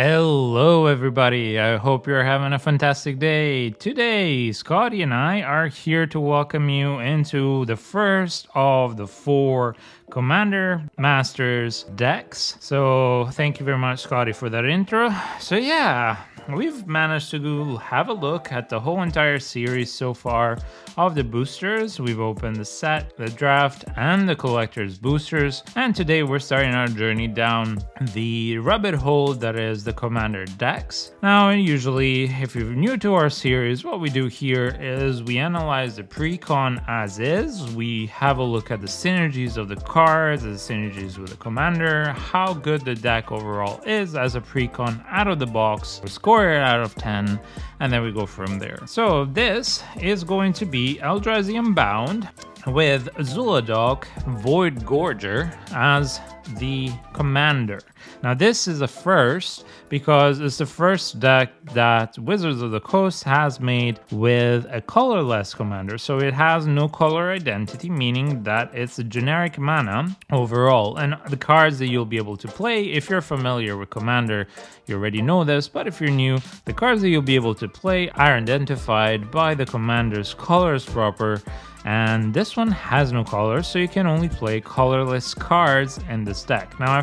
Hello, everybody. I hope you're having a fantastic day. Today, Scotty and I are here to welcome you into the first of the 4 Commander Masters decks. So, thank you very much, Scotty, for that intro. So, yeah, we've managed to have a look at the whole entire series so far of the boosters. We've opened the set, the draft, and the collector's boosters. And today we're starting our journey down the rabbit hole that is the Commander decks. Now, usually, if you're new to our series, what we do here is we analyze the precon as is. We have a look at the synergies of the cards, the synergies with the commander, how good the deck overall is as a precon out of the box. We score it out of 10, and then we go from there. So this is going to be Eldrazi Unbound with Zhulodok Void Gorger as the commander. Now this is a first because it's the first deck that Wizards of the Coast has made with a colorless commander. So it has no color identity, meaning that it's a generic mana overall. And the cards that you'll be able to play, if you're familiar with Commander, you already know this, but if you're new, the cards that you'll be able to play are identified by the commander's colors proper. And this one has no color, so you can only play colorless cards in this deck. Now I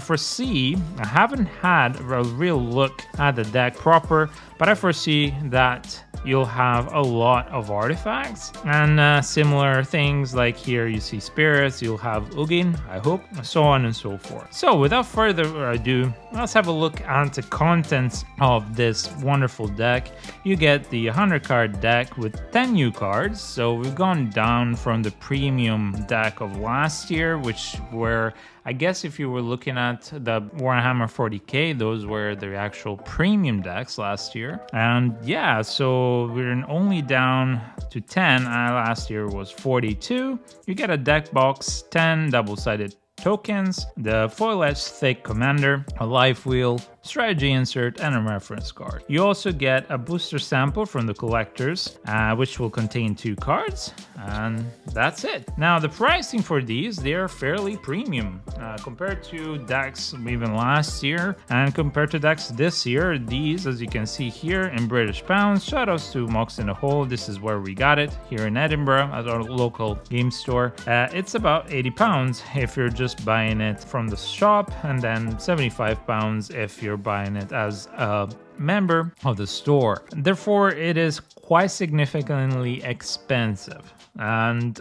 haven't had a real look at the deck proper, but I foresee that you'll have a lot of artifacts and similar things like here you see spirits, you'll have Ugin, I hope, so on and so forth. So without further ado, let's have a look at the contents of this wonderful deck. You get the 100 card deck with 10 new cards. So we've gone down from the premium deck of last year, which were, I guess if you were looking at the Warhammer 40k, those were the actual premium decks last year. And yeah, so we're only down to 10. Last year was 42. You get a deck box, 10 double-sided tokens, the foil-etched thick commander, a life wheel, strategy insert, and a reference card. You also get a booster sample from the collectors, which will contain 2 cards, and that's it. Now the pricing for these, they are fairly premium compared to decks even last year, and compared to decks this year. These, as you can see here, in British pounds. Shoutouts to Mox in the Hole. This is where we got it, here in Edinburgh at our local game store. It's about £80 if you're just buying it from the shop, and then £75 if you're buying it as a member of the store. Therefore, it is quite significantly expensive. And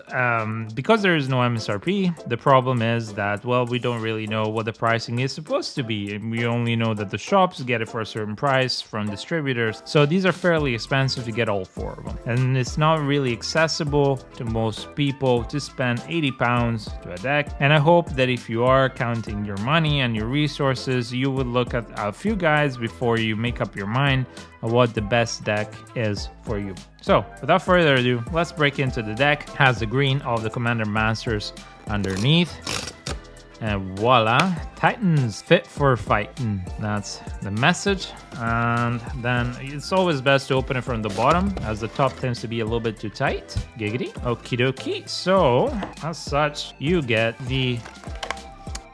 because there is no MSRP, the problem is that, well, we don't really know what the pricing is supposed to be. We only know that the shops get it for a certain price from distributors. So these are fairly expensive to get all 4 of them. And it's not really accessible to most people to spend £80 to a deck. And I hope that if you are counting your money and your resources, you would look at a few guides before you make up your mind of what the best deck is for you. So without further ado, let's break into the deck. It has the green of the Commander Masters underneath. And voila, Titans fit for fighting. That's the message. And then it's always best to open it from the bottom, as the top tends to be a little bit too tight. Giggity. Okie dokie. So as such, you get the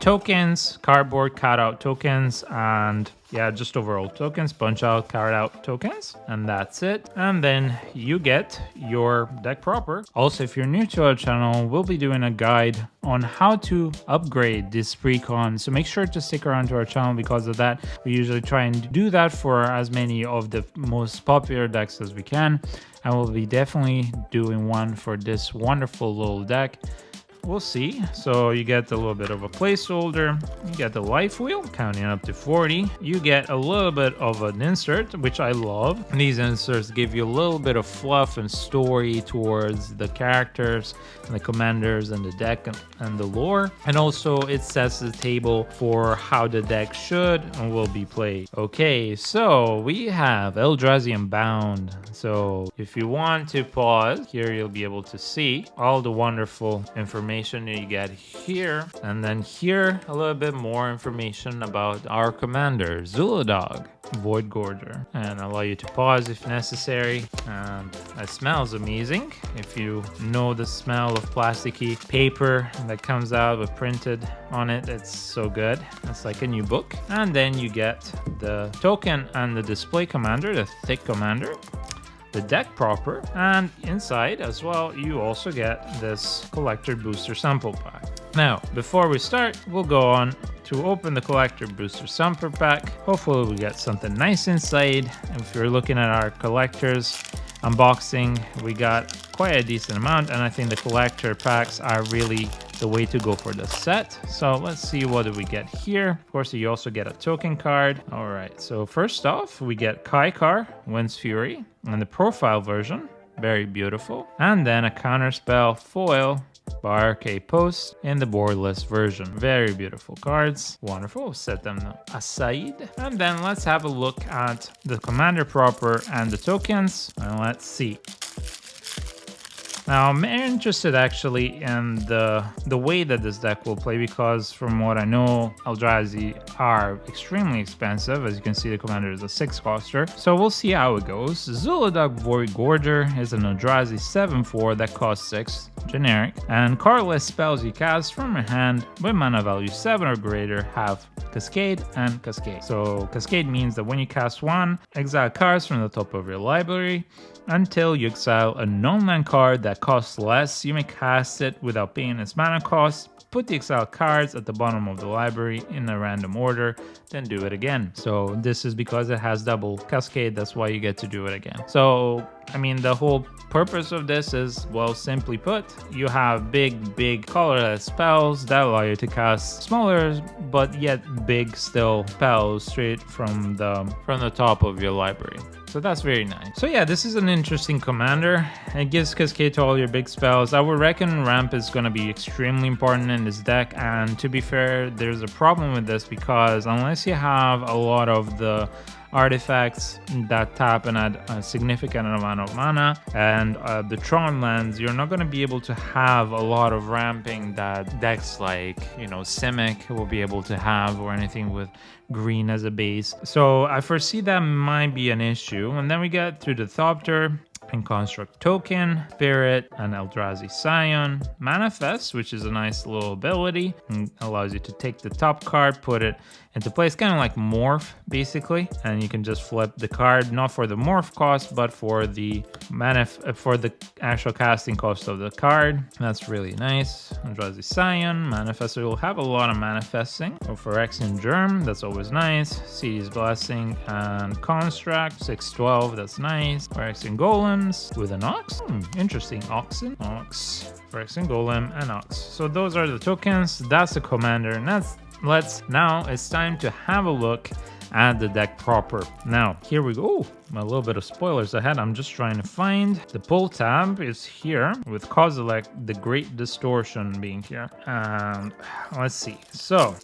tokens, cardboard cutout tokens, and yeah, just overall tokens, punch out, card out tokens, and that's it. And then you get your deck proper. Also, if you're new to our channel, we'll be doing a guide on how to upgrade this precon, so make sure to stick around to our channel because of that. We usually try and do that for as many of the most popular decks as we can, and we'll be definitely doing one for this wonderful little deck. We'll see. So you get a little bit of a placeholder, you get the life wheel counting up to 40, you get a little bit of an insert, which I love. These inserts give you a little bit of fluff and story towards the characters and the commanders and the deck and the lore, and also it sets the table for how the deck should and will be played. Okay, so we have Eldrazi Unbound. So if you want to pause here, you'll be able to see all the wonderful information you get here, and then here a little bit more information about our commander Zhulodok. Void Gorger and allow you to pause if necessary. And it smells amazing. If you know the smell of plasticky paper that comes out with printed on it, it's so good. It's like a new book. And then you get the token and the display commander, the thick commander, the deck proper, and inside as well you also get this collector booster sample pack. Now before we start, we'll go on to open the collector booster sample pack. Hopefully we get something nice inside. If you're looking at our collectors unboxing, we got quite a decent amount, and I think the collector packs are really the way to go for the set. So let's see, what do we get here? Of course, you also get a token card. All right, so first off, we get Kaikar, Wind's Fury, and the profile version. Very beautiful. And then a counterspell foil by RK Post in the boardless version. Very beautiful cards. Wonderful. Set them aside. And then let's have a look at the commander proper and the tokens. And let's see. Now, I'm interested actually in the way that this deck will play, because from what I know, Eldrazi are extremely expensive. As you can see, the commander is a 6-coster. So we'll see how it goes. Zhulodok Void Gorger is an Eldrazi 7/4 that costs 6, generic. And cardless spells you cast from your hand with mana value 7 or greater have Cascade and Cascade. So Cascade means that when you cast one, exile cards from the top of your library. Until you exile a non-land card that costs less, you may cast it without paying its mana cost. Put the exiled cards at the bottom of the library in a random order, then do it again. So this is because it has double Cascade, that's why you get to do it again. So, I mean, the whole purpose of this is, well, simply put, you have big colorless spells that allow you to cast smaller but yet big still spells straight from the top of your library. So that's very nice. So yeah, this is an interesting commander. It gives Cascade to all your big spells. I would reckon ramp is going to be extremely important in this deck, and to be fair, there's a problem with this because unless you have a lot of the artifacts that tap and add a significant amount of mana and the Tron lands, you're not going to be able to have a lot of ramping that decks like, you know, Simic will be able to have, or anything with green as a base. So I foresee that might be an issue. And then we get to the Thopter and Construct Token, Spirit, and Eldrazi Scion. Manifest, which is a nice little ability, and allows you to take the top card, put it into place, kind of like Morph, basically. And you can just flip the card, not for the Morph cost, but for the actual casting cost of the card. That's really nice. Eldrazi Scion, Manifestor will have a lot of manifesting. Phyrexian Germ, that's always nice. City's Blessing and Construct, 6/12, that's nice. Phyrexian Golems with an Ox. Interesting. Ox, Phyrexian Golem, and Ox. So those are the tokens. That's the commander, and now it's time to have a look at the deck proper. Now, here we go. A little bit of spoilers ahead. I'm just trying to find the pull tab is here with Kozilek, the Great Distortion being here. And let's see. So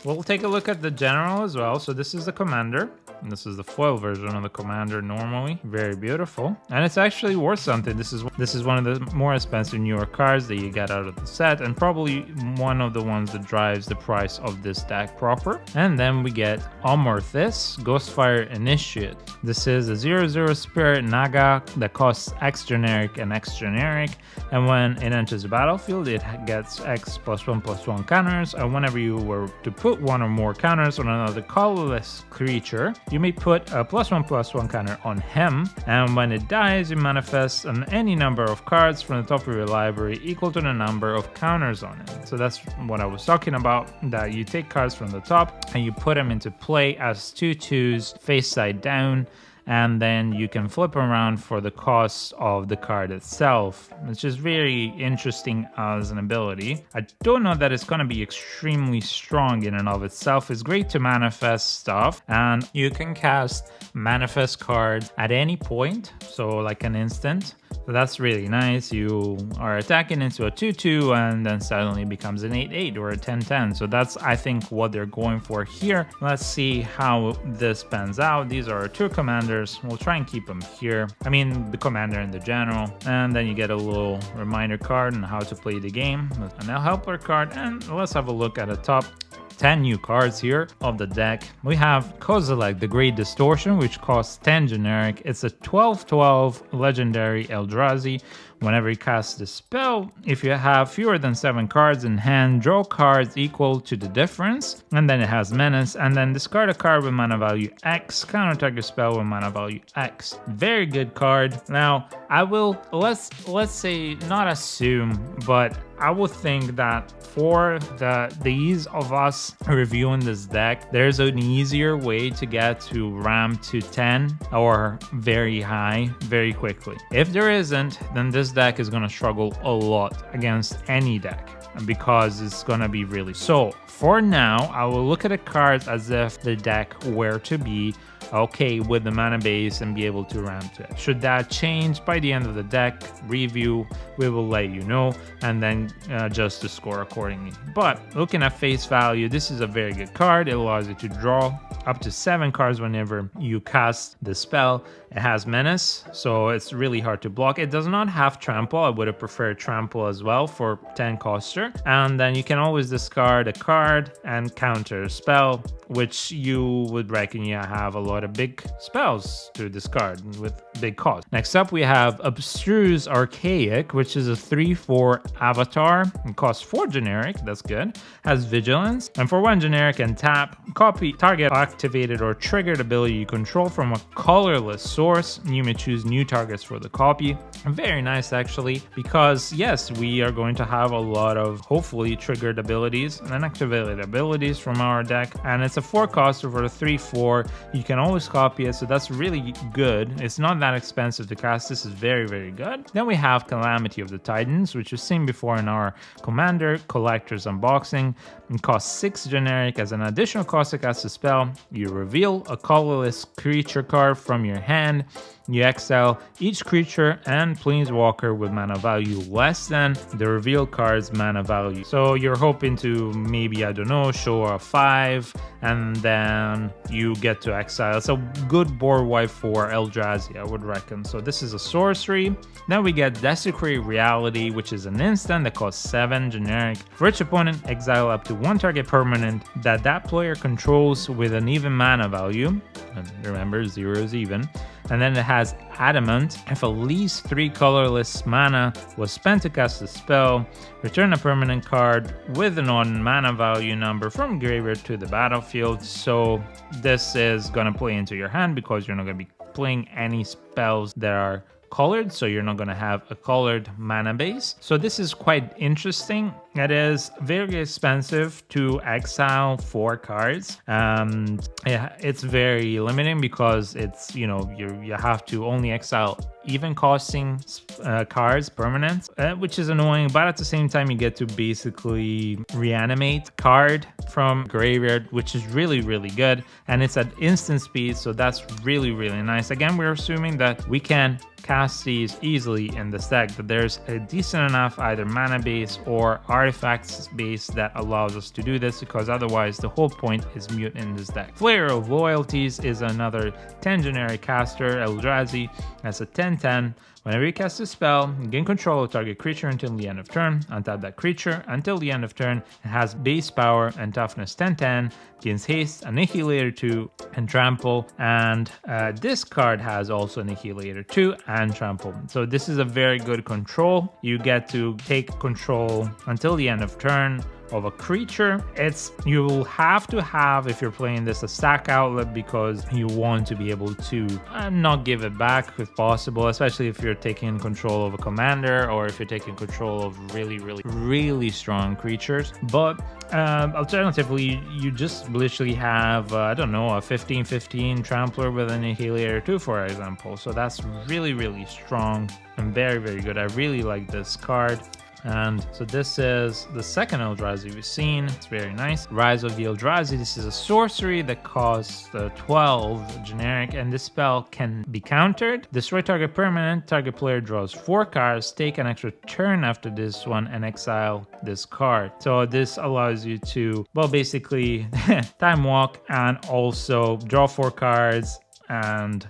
we'll take a look at the general as well. So this is the commander. And this is the foil version of the commander normally. Very beautiful. And it's actually worth something. This is one of the more expensive newer cards that you get out of the set, and probably one of the ones that drives the price of this deck proper. And then we get Amorphis, Ghostfire Initiate. This is a 0/0 Spirit Naga that costs X generic and X generic. And when it enters the battlefield, it gets X +1/+1 counters. And whenever you were to put one or more counters on another colorless creature, you may put a +1/+1 counter on him, and when it dies, you manifest on any number of cards from the top of your library equal to the number of counters on it. So that's what I was talking about, that you take cards from the top and you put them into play as 2/2s face side down, and then you can flip around for the cost of the card itself, which is very interesting as an ability. I don't know that it's going to be extremely strong in and of itself. It's great to manifest stuff, and you can cast manifest cards at any point, so like an instant. So that's really nice. You are attacking into a 2/2 and then suddenly becomes an 8/8 or a 10/10. So that's, I think, what they're going for here. Let's see how this pans out. These are our two commanders. We'll try and keep them here. I mean, the commander and the general. And then you get a little reminder card on how to play the game. An helper card. And let's have a look at the top. 10 new cards here of the deck. We have Kozilek, the Great Distortion, which costs 10 generic. It's a 12/12 legendary Eldrazi. Whenever you cast the spell, if you have fewer than 7 cards in hand, draw cards equal to the difference, and then it has menace, and then discard a card with mana value X, counter target spell with mana value X. Very good card. Now, I will, let's say, not assume, but I would think that for the ease of us reviewing this deck, there's an easier way to get to ramp to 10 or very high very quickly. If there isn't, then this deck is going to struggle a lot against any deck because it's going to be really so. For now, I will look at the cards as if the deck were to be okay with the mana base and be able to ramp to it. Should that change by the end of the deck review, we will let you know and then adjust the score accordingly. But looking at face value, this is a very good card. It allows you to draw up to 7 cards whenever you cast the spell. It has menace, so it's really hard to block. It does not have trample. I would have preferred trample as well for 10 coster. And then you can always discard a card and counter a spell, which you would reckon you have a lot of big spells to discard with big cost. Next up, we have Abstruse Archaic, which is a 3/4 avatar. It costs 4 generic, that's good. Has vigilance, and for 1 generic and tap, copy target activated or triggered ability you control from a colorless source. You may choose new targets for the copy. Very nice actually, because yes, we are going to have a lot of hopefully triggered abilities and activated abilities from our deck, and it's a 4 coster for the 3/4. You can always copy it, so that's really good. It's not that expensive to cast. This is very, very good. Then we have Calamity of the Titans, which we've seen before in our Commander Collector's unboxing. It costs 6 generic. As an additional cost to cast a spell, you reveal a colorless creature card from your hand. You exile each creature and planeswalker with mana value less than the reveal card's mana value. So you're hoping to maybe, I don't know, show a 5 and then you get to exile. It's a good board wipe for Eldrazi, I would reckon. So this is a sorcery. Then we get Desecrate Reality, which is an instant that costs 7 generic. For each opponent, exile up to 1 target permanent that player controls with an even mana value. And remember, 0 is even. And then it has Adamant. If at least 3 colorless mana was spent to cast a spell, return a permanent card with an odd mana value number from graveyard to the battlefield. So this is going to play into your hand because you're not going to be playing any spells that are colored, so you're not going to have a colored mana base. So this is quite interesting. It is very expensive to exile 4 cards. It's very limiting because it's, you know, you have to only exile even costing cards permanent, which is annoying, but at the same time you get to basically reanimate card from graveyard, which is really, really good, and it's at instant speed, so that's really, really nice. Again, we're assuming that we can cast these easily in this deck, that there's a decent enough either mana base or artifacts base that allows us to do this, because otherwise the whole point is mute in this deck. Flare of Loyalties is another 10 generic caster Eldrazi. That's a 10/10. Whenever you cast a spell, you gain control of target creature until the end of turn. Untap that creature until the end of turn. It has base power and toughness 10/10, gains haste, Annihilator 2, and trample. And this card has also Annihilator 2 and trample. So this is a very good control. You get to take control until the end of turn of a creature. You will have to have, if you're playing this, a stack outlet, because you want to be able to not give it back if possible, especially if you're taking control of a commander or if you're taking control of really, really, really strong creatures. But alternatively, you just literally have, I don't know, a 15/15 trampler with an Annihilator 2, for example. So that's really, really strong and very, very good. I really like this card. And so this is the second Eldrazi we've seen. It's very nice. Rise of the Eldrazi. This is a sorcery that costs 12 generic, and this spell can be countered. Destroy target permanent. Target player draws 4 cards. Take an extra turn after this one and exile this card. So this allows you to, well, basically time walk and also draw 4 cards. and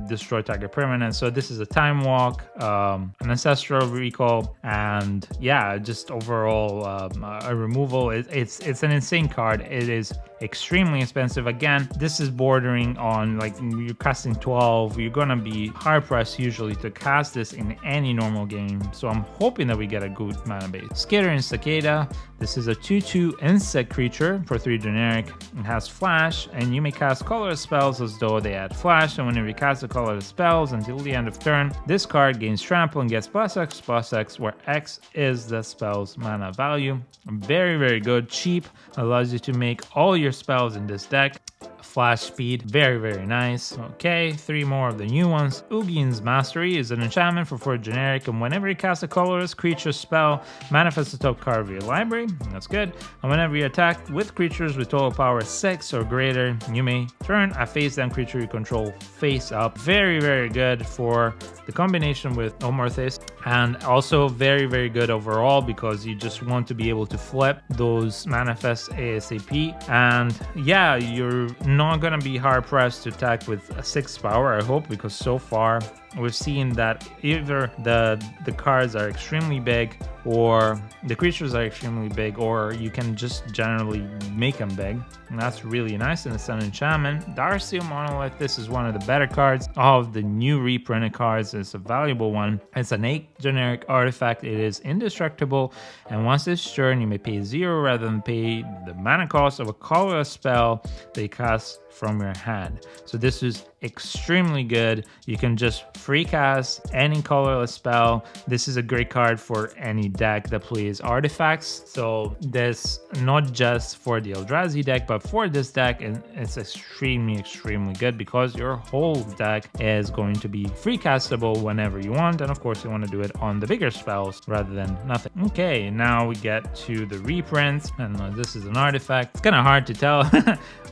destroy target permanent. So this is a time walk, an ancestral recall, and yeah, just overall a removal. It's an insane card. It is extremely expensive. Again, this is bordering on, like, you're casting 12, you're gonna be hard pressed usually to cast this in any normal game, so I'm hoping that we get a good mana base. Skittering Cicada, this is a 2/2 insect creature for 3 generic. It has flash, and you may cast colorless spells as though they add flash, and whenever you cast the colorless spells until the end of turn, this card gains trample and gets +X/+X, where X is the spell's mana value. Very, very good, cheap, allows you to make all your spells in this deck. Flash speed, very, very nice. Okay, 3 more of the new ones. Ugin's Mastery is an enchantment for 4 generic, and whenever you cast a colorless creature spell, manifest the top card of your library. That's good. And whenever you attack with creatures with total power 6 or greater, you may turn a face down creature you control face up. Very, very good for the combination with Omorthis, and also very, very good overall because you just want to be able to flip those manifests ASAP. And yeah, you're not gonna be hard pressed to attack with a 6 power, I hope, because so far we've seen that either the cards are extremely big, or the creatures are extremely big, or you can just generally make them big, and that's really nice. And it's an enchantment. Darcy Monolith, this is one of the better cards of the new reprinted cards. It's a valuable one. It's an 8 generic artifact. It is indestructible, and once this turn you may pay 0 rather than pay the mana cost of a colorless spell they cast from your hand. So this is extremely good. You can just free cast any colorless spell. This is a great card for any deck that plays artifacts. So this not just for the Eldrazi deck, but for this deck, and it's extremely, extremely good because your whole deck is going to be free castable whenever you want. And of course you want to do it on the bigger spells rather than nothing. Okay, now we get to the reprints, and this is an artifact. It's kind of hard to tell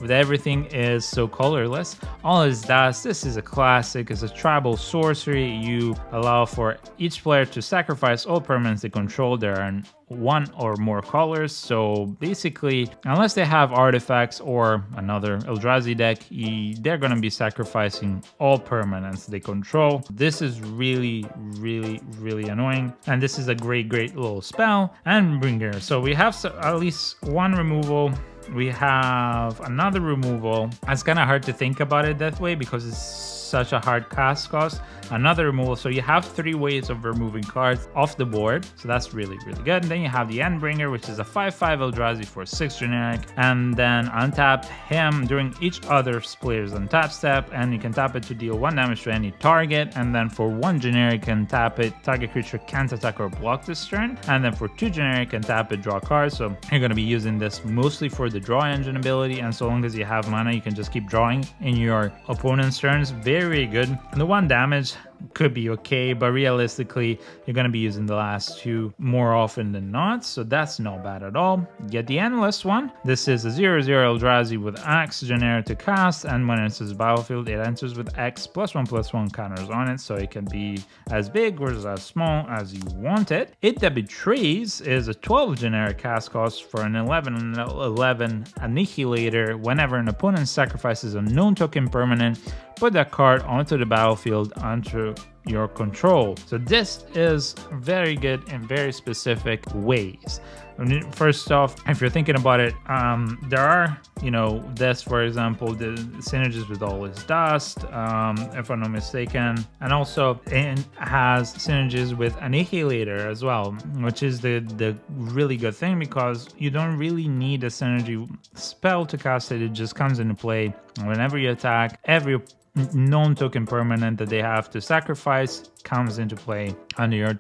with everything is so colorless. All is dust. This is a classic. It's a tribal sorcery. You allow for each player to sacrifice all permanents they control. There are 1 or more colors, so basically unless they have artifacts or another Eldrazi deck, they're going to be sacrificing all permanents they control. This is really, really, really annoying, and this is a great little spell and bringer. So we have at least 1 removal. We have another removal. It's kind of hard to think about it that way because it's such a hard cast cost. Another removal, so you have 3 ways of removing cards off the board, so that's really, really good. And then you have the Endbringer, which is a 5/5 Eldrazi for 6 generic, and then untap him during each other player's untap step, and you can tap it to deal 1 damage to any target, and then for 1 generic you can tap it, target creature can't attack or block this turn, and then for 2 generic you can tap it, draw cards. So you're going to be using this mostly for the draw engine ability, and so long as you have mana you can just keep drawing in your opponent's turns. Very, very good. And the 1 damage could be okay, but realistically you're going to be using the last 2 more often than not, so that's not bad at all. Get the Endless one. This is a 0/0 Eldrazi with X generic to cast, and when it enters the battlefield it enters with X +1/+1 counters on it, so it can be as big or as small as you want it. It That Betrays is a 12 generic cast cost for an 11/11 Annihilator. Whenever an opponent sacrifices a known token permanent, put that card onto the battlefield under your control. So this is very good in very specific ways. First off, if you're thinking about it, there are, this, for example, the synergies with All Is Dust, if I'm not mistaken, and also it has synergies with Annihilator as well, which is the really good thing because you don't really need a synergy spell to cast it. It just comes into play whenever you attack. Every known token permanent that they have to sacrifice comes into play under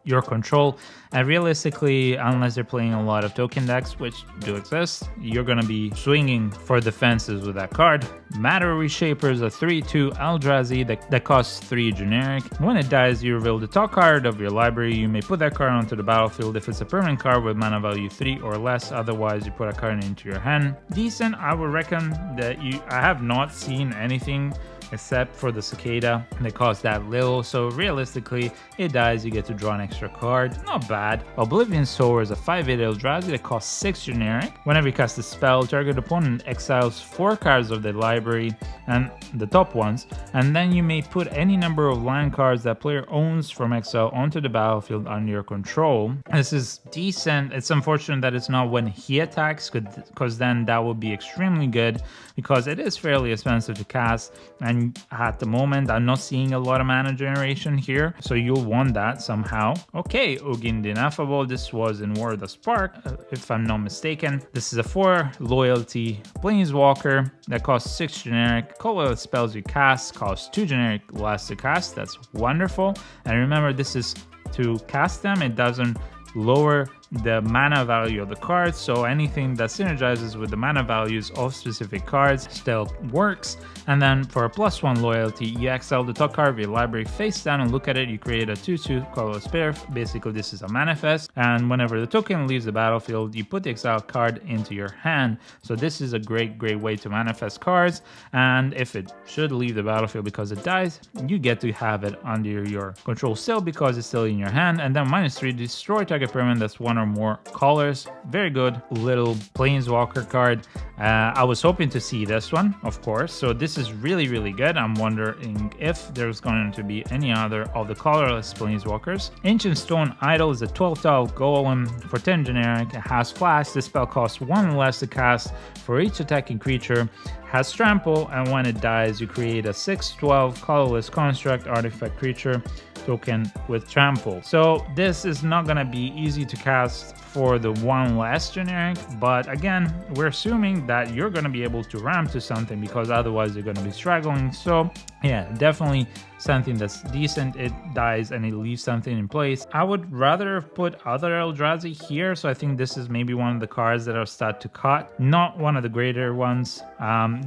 your control, and realistically, unless they're playing a lot of token decks, which do exist, you're going to be swinging for the fences with that card. Matter Reshaper is a 3/2 Eldrazi that costs 3 generic. When it dies, you reveal the top card of your library. You may put that card onto the battlefield if it's a permanent card with mana value 3 or less. Otherwise, you put a card into your hand. Decent. I would reckon that I have not seen anything except for the cicada. They cost that little, so realistically, it dies, you get to draw an extra card. Not bad. Oblivion Sower is a 5/8 Eldrazi that costs 6 generic. Whenever you cast a spell, target opponent exiles 4 cards of the library, and the top ones, and then you may put any number of land cards that player owns from exile onto the battlefield under your control. This is decent. It's unfortunate that it's not when he attacks, because then that would be extremely good, because it is fairly expensive to cast, and at the moment I'm not seeing a lot of mana generation here, so you'll want that somehow. Okay, Ugin the Ineffable. This was in War of the Spark, if I'm not mistaken. This is a 4 loyalty Planeswalker that costs 6 generic. Colorless spells you cast cost 2 generic less to cast. That's wonderful. And remember, this is to cast them. It doesn't lower the mana value of the cards, so anything that synergizes with the mana values of specific cards still works. And then for a +1 loyalty, you exile the top card of your library face down and look at it. You create a 2/2 colorless pair. Basically, this is a manifest, and whenever the token leaves the battlefield, you put the exiled card into your hand. So this is a great way to manifest cards, and if it should leave the battlefield because it dies, you get to have it under your control still because it's still in your hand. And then -3, destroy target permanent that's 1 or more colors. Very good little Planeswalker card. I was hoping to see this one, of course, so this is really good. I'm wondering if there's going to be any other of the colorless Planeswalkers. Ancient Stone Idol is a 12-tile golem for 10 generic. It has flash. This spell costs 1 less to cast for each attacking creature. Has trample, and when it dies, you create a 6/12 colorless construct artifact creature token with trample. So this is not gonna be easy to cast for the 1 less generic, but again, we're assuming that you're gonna be able to ramp to something, because otherwise you're gonna be struggling. So yeah, definitely something that's decent. It dies and it leaves something in place. I would rather have put other Eldrazi here, so I think this is maybe one of the cards that are start to cut, not one of the greater ones.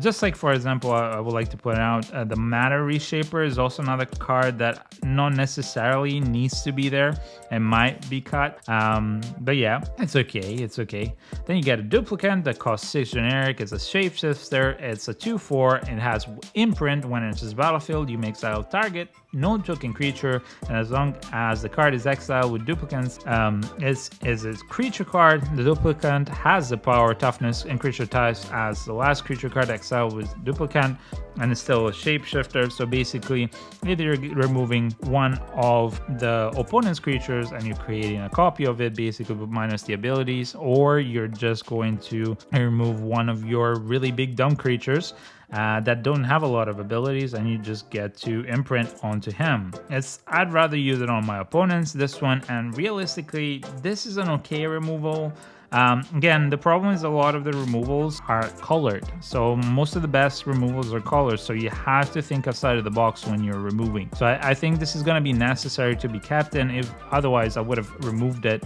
Just like, for example, I would like to point out the Matter Reshaper is also another card that not necessarily needs to be there. It might be cut, but yeah, it's okay. Then you get a Duplicant that costs 6 generic. It's a Shapeshifter. It's a 2/4. It has imprint. When it enters battlefield, you make exile target no token creature, and as long as the card is exiled with duplicants, is a creature card. The duplicant has the power, toughness, and creature types as the last creature card exiled with duplicant, and it's still a shapeshifter. So basically, either you're removing one of the opponent's creatures and you're creating a copy of it, basically minus the abilities, or you're just going to remove one of your really big dumb creatures that don't have a lot of abilities, and you just get to imprint onto him. I'd rather use it on my opponents, this one, and realistically, this is an okay removal. Again, the problem is a lot of the removals are colored. So most of the best removals are colored. So you have to think outside of the box when you're removing. So I think this is going to be necessary to be kept in. If otherwise, I would have removed it,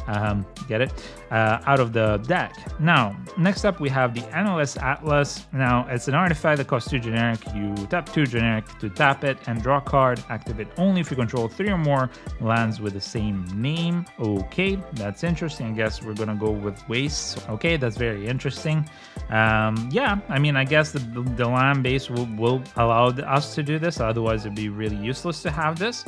out of the deck. Now, next up, we have the Endless Atlas. Now, it's an artifact that costs 2 generic. You tap 2 generic to tap it and draw a card. Activate only if you control 3 or more lands with the same name. Okay, that's interesting. I guess we're going to go with waste. Okay, that's very interesting. Yeah, I mean, I guess the land base will allow us to do this. Otherwise, it'd be really useless to have this.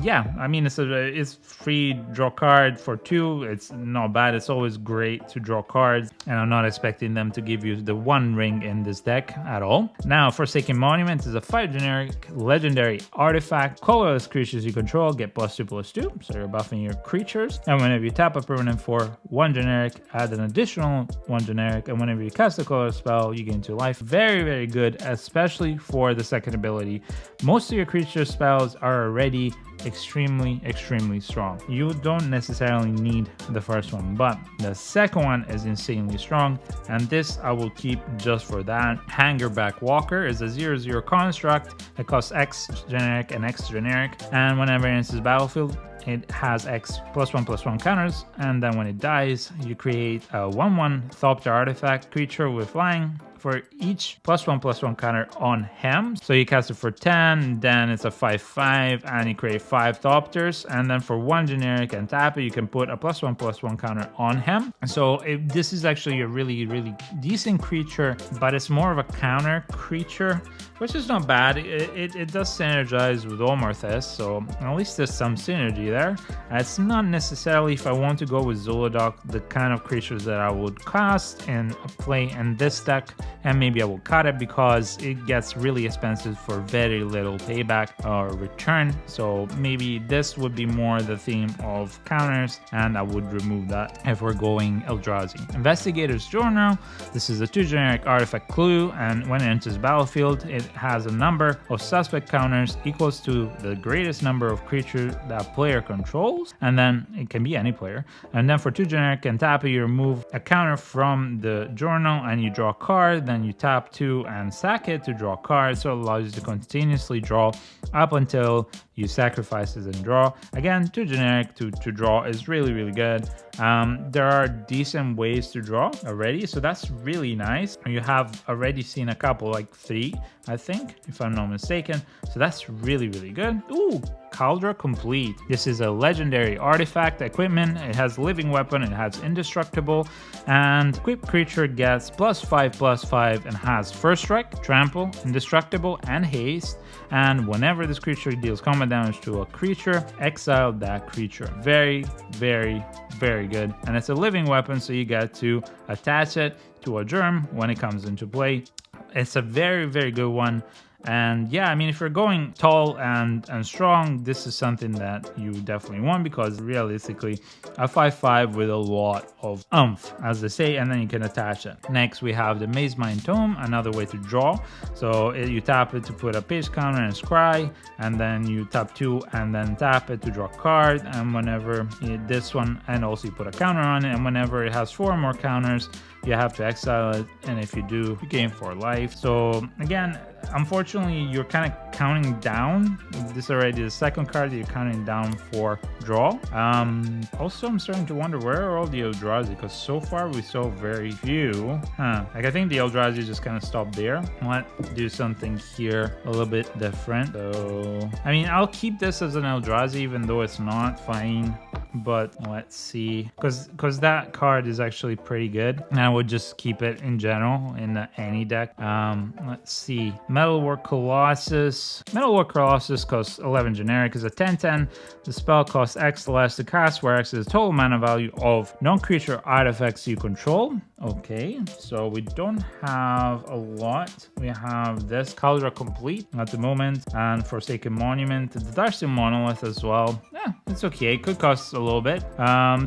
Yeah, I mean, it's free draw card for 2. It's not bad. It's always great to draw cards, and I'm not expecting them to give you the 1 ring in this deck at all. Now, Forsaken Monument is a 5 generic legendary artifact. Colorless creatures you control get +2/+2, so you're buffing your creatures. And whenever you tap a permanent for 1 generic, add an additional 1 generic, and whenever you cast a colorless spell, you gain 2 life. Very, very good, especially for the second ability. Most of your creature spells are already extremely strong. You don't necessarily need the first one, but the second one is insanely strong, and this I will keep just for that. Hangerback Walker is a 0/0 construct that costs X generic and X generic, and whenever it enters the battlefield, it has X +1/+1 counters, and then when it dies, you create a 1/1 Thopter artifact creature with flying for each +1/+1 counter on him. So you cast it for 10, then it's a 5/5, and you create 5 Thopters. And then for 1 generic and tap it, you can put a +1/+1 counter on him. So this is actually a really, really decent creature, but it's more of a counter creature, which is not bad. It does synergize with Omorthus, so at least there's some synergy there. It's not necessarily, if I want to go with Zhulodok, the kind of creatures that I would cast and play in this deck, and maybe I will cut it because it gets really expensive for very little payback or return. So maybe this would be more the theme of counters, and I would remove that if we're going Eldrazi. Investigator's Journal. This is a 2 generic artifact clue, and when it enters battlefield, it has a number of suspect counters equals to the greatest number of creatures that player controls, and then it can be any player. And then for 2 generic and tap it, you remove a counter from the journal and you draw a card, then you tap 2 and sack it to draw a card, so it allows you to continuously draw up until you sacrifice it and draw. Again, 2 generic to draw is really, really good. There are decent ways to draw already, so that's really nice. You have already seen a couple, like 3, I think, if I'm not mistaken. So that's really, really good. Ooh, Cauldron Complete. This is a legendary artifact equipment. It has living weapon, it has indestructible, and equipped creature gets +5/+5 and has first strike, trample, indestructible, and haste. And whenever this creature deals combat damage to a creature, exile that creature. Very, very, very good. And it's a living weapon, so you get to attach it to a germ when it comes into play. It's a very, very good one. And yeah, I mean, if you're going tall and strong, this is something that you definitely want, because realistically, a 5/5 with a lot of oomph, as they say, and then you can attach it. Next, we have the Maze Mind Tome, another way to draw. So you tap it to put a page counter and scry, and then you tap 2 and then tap it to draw a card. And whenever this one, and also you put a counter on it, and whenever it has 4 or more counters, you have to exile it, and if you do, you gain 4 life. So again, unfortunately, you're kind of counting down. This is already the second card that you're counting down for draw. Also, I'm starting to wonder, where are all the Eldrazi? Because so far we saw very few. Like, I think the Eldrazi just kind of stopped there. Let's do something here a little bit different. So, I mean, I'll keep this as an Eldrazi, even though it's not fine. But let's see, because that card is actually pretty good, and I would just keep it in general in any deck. Let's see, Metalwork Colossus. Metalwork Colossus costs 11 generic, is a 10/10. The spell costs X less to cast, where X is the total mana value of non-creature artifacts you control. Okay, so we don't have a lot. We have this Cauldron Complete at the moment, and Forsaken Monument, the Darcy Monolith as well. Yeah, it's okay. It could cost a little bit.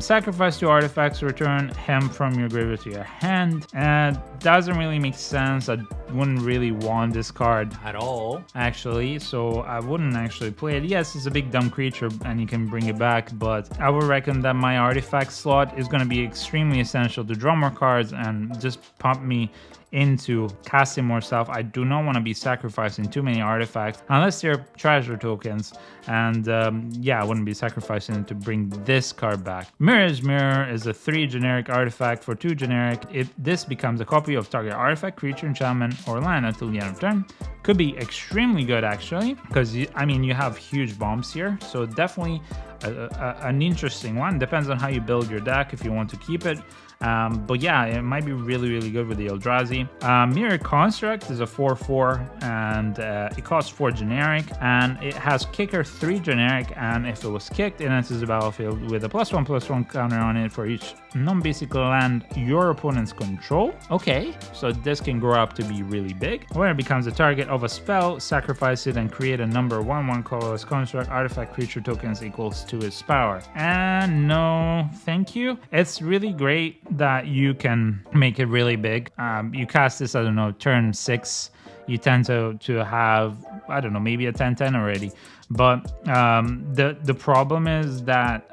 Sacrifice 2 artifacts, return him from your graveyard to your hand. And doesn't really make sense. I wouldn't really want this card at all, actually, so I wouldn't actually play it. Yes, it's a big dumb creature and you can bring it back, but I would reckon that my artifact slot is going to be extremely essential to draw more cards and just pump me into casting more stuff. I do not want to be sacrificing too many artifacts unless they're treasure tokens, and yeah, I wouldn't be sacrificing it to bring this card back. Mirror's Mirror is a 3 generic artifact for 2 generic. This becomes a copy of target artifact, creature, enchantment, or land until the end of turn. Could be extremely good, actually, because I mean, you have huge bombs here, so definitely an interesting one. Depends on how you build your deck if you want to keep it. But yeah, it might be really, really good with the Eldrazi. Mirror Construct is a 4/4, and it costs 4 generic, and it has kicker 3 generic, and if it was kicked, it enters the battlefield with a +1/+1 counter on it for each non-basic land your opponents control. Okay, so this can grow up to be really big. When it becomes the target of a spell, sacrifice it and create a number 1/1 colorless construct artifact creature tokens equals to its power. And no, thank you. It's really great that you can make it really big. You cast this, I don't know, turn 6. You tend to have I don't know, maybe a 10-10 already. But the problem is that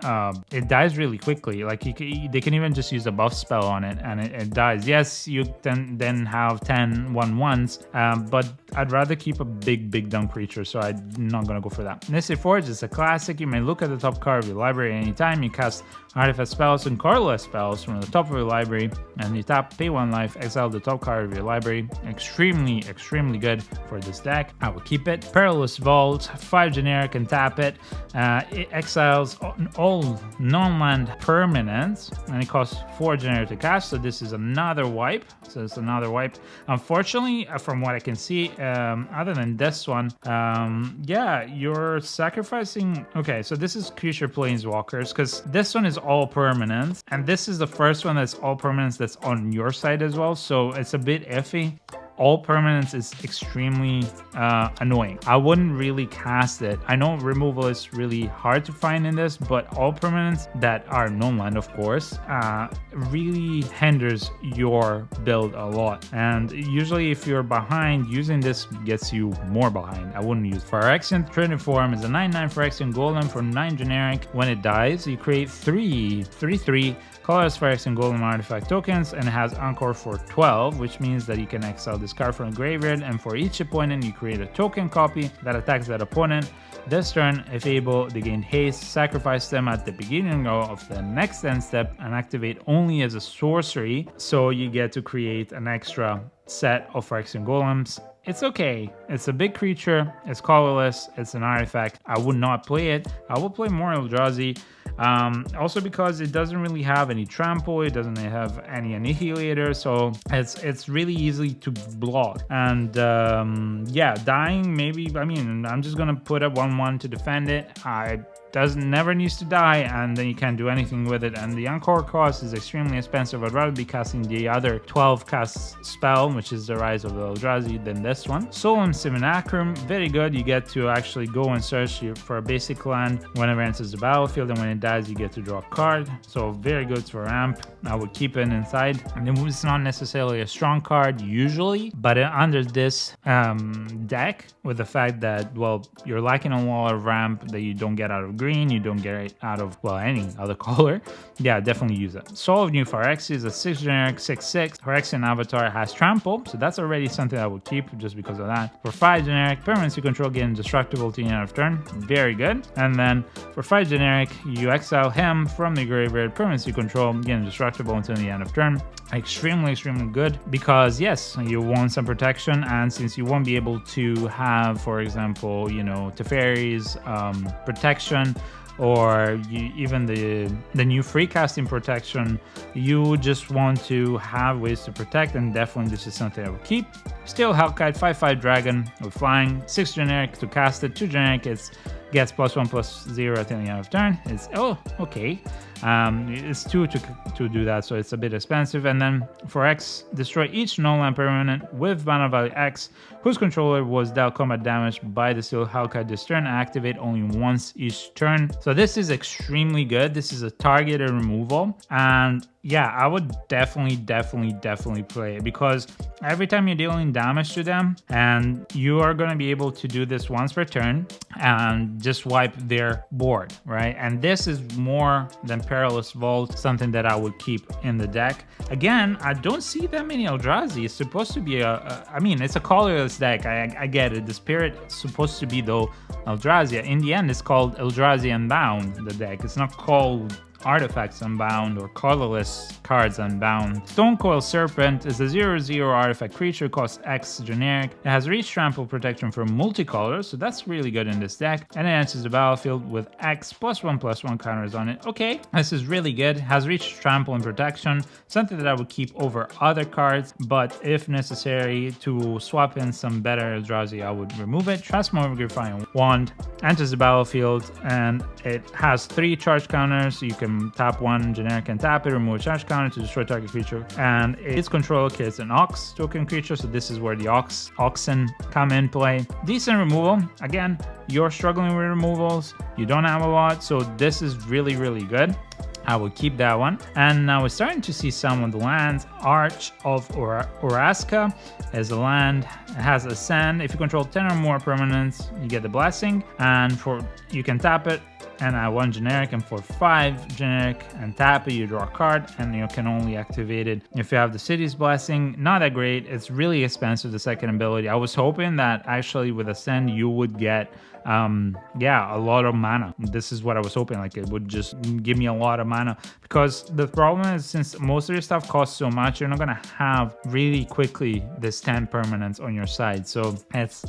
it dies really quickly. Like they can even just use a buff spell on it and it dies. Yes, you then have 10 1/1s, but I'd rather keep a big dumb creature, so I'm not gonna go for that. Mystic Forge is a classic. You may look at the top card of your library anytime. You cast artifact spells and colorless spells from the top of your library, and you tap, pay 1 life, exile the top card of your library. Extremely good for this deck. I will keep it. Perilous Vault, 5 generic and tap it. It exiles all non-land permanents, and it costs 4 generic to cast, so this is another wipe. So it's another wipe. Unfortunately, from what I can see, other than this one, yeah, you're sacrificing... Okay, so this is creature planeswalkers, because this one is all permanents, and this is the first one that's all permanents that's on your side as well, so it's a bit iffy. All permanents is extremely annoying. I wouldn't really cast it. I know removal is really hard to find in this, but all permanents that are non-land, of course, really hinders your build a lot. And usually if you're behind, using this gets you more behind. I wouldn't use Phyrexian Triniform. Is a 9/9 Phyrexian Golem for 9 generic. When it dies, you create 3/3 colorless Phyrexian Golem artifact tokens, and it has Encore for 12, which means that you can exile this card from the graveyard, and for each opponent you create a token copy that attacks that opponent. This turn, if able, they gain haste, sacrifice them at the beginning of the next end step, and activate only as a sorcery, so you get to create an extra set of Phyrexian Golems. It's okay. It's a big creature, it's colorless, it's an artifact. I would not play it. I will play more Eldrazi. Also because it doesn't really have any trample, it doesn't have any annihilator, so it's really easy to block. And yeah, dying, maybe, I mean, I'm just gonna put a 1/1 to defend it. Never needs to die, and then you can't do anything with it. And the Encore cost is extremely expensive. I'd rather be casting the other 12 cast spell, which is the Rise of the Eldrazi, than this one. Solemn Simulacrum, very good. You get to actually go and search for a basic land whenever it enters the battlefield, and when it dies, you get to draw a card. So very good for ramp. I would keep it inside. And it's not necessarily a strong card usually, but under this deck, with the fact that, well, you're lacking a lot of ramp that you don't get out of green, you don't get it out of, well, any other color, yeah, definitely use it. Soul of New Phyrexia is a 6 generic 6/6. Phyrexian Avatar has trample, so that's already something I would keep just because of that. For 5 generic, permanents you control get indestructible to the end of turn. Very good. And then for 5 generic, you exile him from the graveyard. Permanents you control get indestructible until the end of turn. Extremely good, because yes, you want some protection, and since you won't be able to have, for example, you know, Teferi's protection, or even the new free casting protection, you just want to have ways to protect, and definitely this is something I would keep. Still Hellkite, 5/5 dragon with flying, 6 generic to cast it, 2 generic, gets +1/+0 at the end of turn. It's, oh, okay. It's 2 to do that, so it's a bit expensive. And then for X, destroy each non-land permanent with mana value X whose controller was dealt combat damage by the Steel Hellkite this turn, and activate only once each turn. So this is extremely good. This is a targeted removal, and yeah, I would definitely play it, because every time you're dealing damage to them, and you are going to be able to do this once per turn and just wipe their board, right? And this is more than Perilous Vault, something that I would keep in the deck. Again, I don't see that many Eldrazi. It's supposed to be I mean, it's a colorless deck. I get it. The spirit is supposed to be, though, Eldrazi. In the end, it's called Eldrazi Unbound, the deck. It's not called Artifacts Unbound or colorless cards Unbound. Stonecoil Serpent is a 0/0 artifact creature, costs X generic. It has reach trample protection for multicolor, so that's really good in this deck. And it enters the battlefield with X +1/+1 counters on it. Okay, this is really good. Has reach trample and protection, something that I would keep over other cards, but if necessary to swap in some better Eldrazi, I would remove it. Transmogrifying Wand enters the battlefield, and it has 3 charge counters, so you can tap 1 generic and tap it, remove a charge counter to destroy target creature, and its control creates an Ox token creature, so this is where the Oxen come in play. Decent removal. Again, you're struggling with removals, you don't have a lot, so this is really good. I would keep that one. And now we're starting to see some of the lands. Arch of Oraska is a land. It has a sand. If you control 10 or more permanents, you get the blessing. And you can tap it and add 1 generic, and for 5 generic and tap it, you draw a card, and you can only activate it if you have the city's blessing. Not that great. It's really expensive, the second ability. I was hoping that actually with Ascend you would get a lot of mana. This is what I was hoping, like it would just give me a lot of mana, because the problem is, since most of your stuff costs so much, you're not gonna have really quickly this 10 permanents on your side. So it's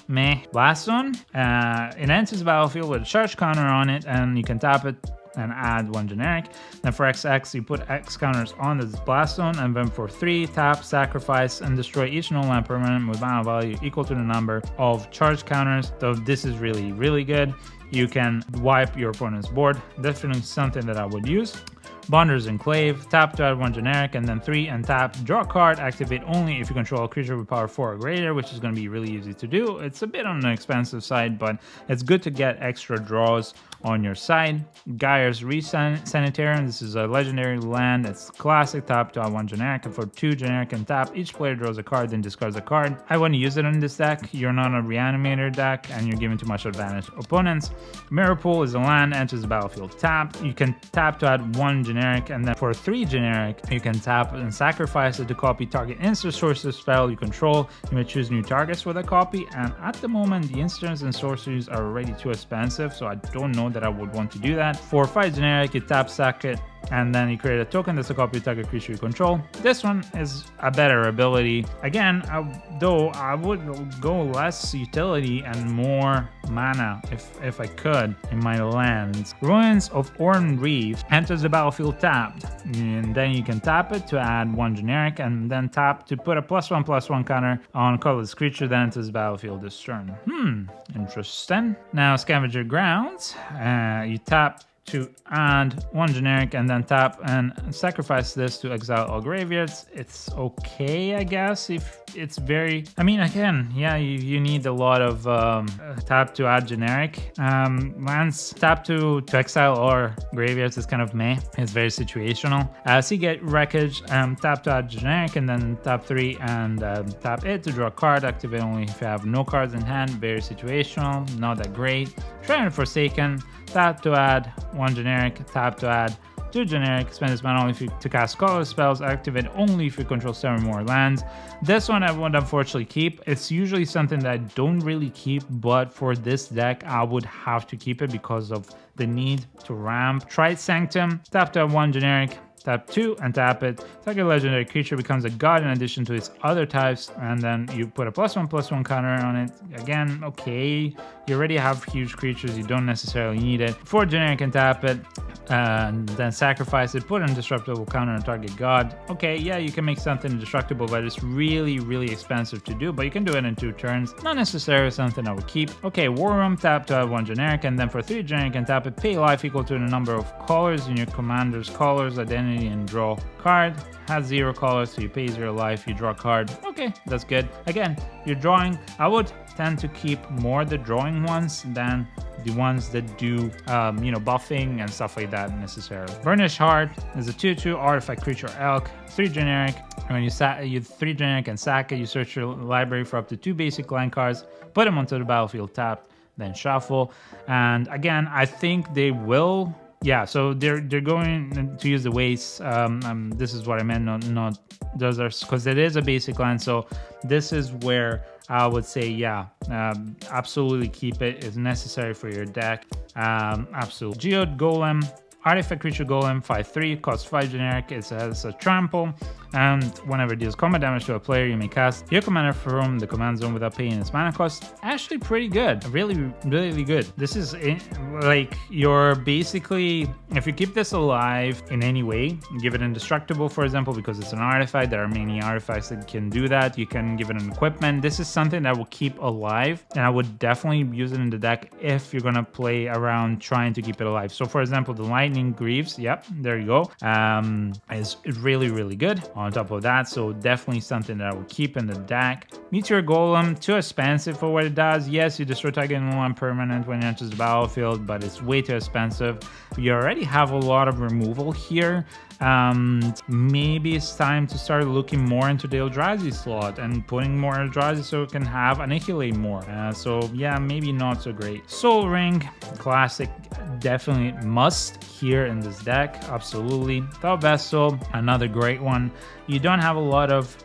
meh. Last one, it enters the battlefield with a charge counter on it, and you can tap it and add 1 generic. Then for XX, you put X counters on this blast zone, and then for 3, tap, sacrifice, and destroy each no-land permanent with mana value equal to the number of charge counters. So this is really, really good. You can wipe your opponent's board. Definitely something that I would use. Bonder's Enclave, tap to add 1 generic, and then 3 and tap, draw a card, activate only if you control a creature with power 4 or greater, which is going to be really easy to do. It's a bit on the expensive side, but it's good to get extra draws on your side. Gaia's Sanitarium, this is a legendary land. It's classic, tap to add 1 generic, and for 2 generic and tap, each player draws a card, then discards a card. I want to use it in this deck. You're not a Reanimator deck, and you're giving too much advantage to opponents. Mirror Pool is a land, enters the battlefield tapped. You can tap to add 1 generic, and then for 3 generic, you can tap and sacrifice it to copy target instant sorcery spell you control. You may choose new targets with a copy, and at the moment, the instants and sorceries are already too expensive, so I don't know that I would want to do that. For 5 generic, you tap, sack it, and then you create a token that's a copy of target creature you control. This one is a better ability. Again, though I would go less utility and more mana if I could in my lands. Ruins of Orn Reef enters the battlefield tapped, and then you can tap it to add 1 generic, and then tap to put a +1/+1 counter on a colorless creature that enters the battlefield this turn. Interesting. Now Scavenger Grounds, you tap to add 1 generic, and then tap and sacrifice this to exile all graveyards. It's okay, I guess, if it's very... I mean, again, yeah, you need a lot of tap to add generic. Lands tap to exile all graveyards is kind of meh. It's very situational. Seagate Wreckage, tap to add generic, and then tap 3 and tap it to draw a card. Activate only if you have no cards in hand. Very situational, not that great. Shrine of Forsaken, tap to add 1 generic, tap to add 2 generic, spend this mana only to cast colorless spells, activate only if you control 7 or more lands. This one I would unfortunately keep. It's usually something that I don't really keep, but for this deck I would have to keep it because of the need to ramp. Tried Sanctum, tap to add 1 generic, tap 2 and tap it. Target legendary creature becomes a god in addition to its other types, and then you put a +1/+1 counter on it. Again, okay. You already have huge creatures, you don't necessarily need it. 4 generic and tap it, and then sacrifice it, put an indestructible counter on target god. Okay, yeah, you can make something indestructible, but it's really, really expensive to do, but you can do it in 2 turns. Not necessarily something I would keep. Okay, War Room, tap to add 1 generic, and then for 3 generic and tap it, pay life equal to the number of colors in your commander's colors, identity, and draw card. Has 0 colors, so you pay 0 life, you draw a card. Okay, that's good. Again, you're drawing. I would tend to keep more the drawing ones than the ones that do buffing and stuff like that necessarily. Burnished Heart is a 2/2 artifact creature elk, 3 generic. When you 3 generic and sack it, you search your library for up to 2 basic land cards, put them onto the battlefield tapped, then shuffle. And again, I think they will... Yeah, so they're going to use the waste. This is what I meant, not those are, because it is a basic land. So this is where I would say, yeah, absolutely keep it. It's necessary for your deck. Absolutely. Geode Golem, artifact creature golem, 5/3, costs 5 generic. It has a trample, and whenever it deals combat damage to a player, you may cast your commander from the command zone without paying its mana cost. Actually pretty good. Really, really good. This is like, you're basically, if you keep this alive in any way, give it indestructible, for example, because it's an artifact. There are many artifacts that can do that. You can give it an equipment. This is something that will keep alive, and I would definitely use it in the deck if you're gonna play around trying to keep it alive. So for example, the Lightning Greaves, yep, there you go, is really, really good on top of that, so definitely something that I will keep in the deck. Meteor Golem, too expensive for what it does. Yes, you destroy target one permanent when it enters the battlefield, but it's way too expensive. You already have a lot of removal here. Maybe it's time to start looking more into the Eldrazi slot and putting more Eldrazi so it can have Annihilate more. So yeah, maybe not so great. Soul Ring, classic, definitely must here in this deck, absolutely. Thought Vessel, another great one. You don't have a lot of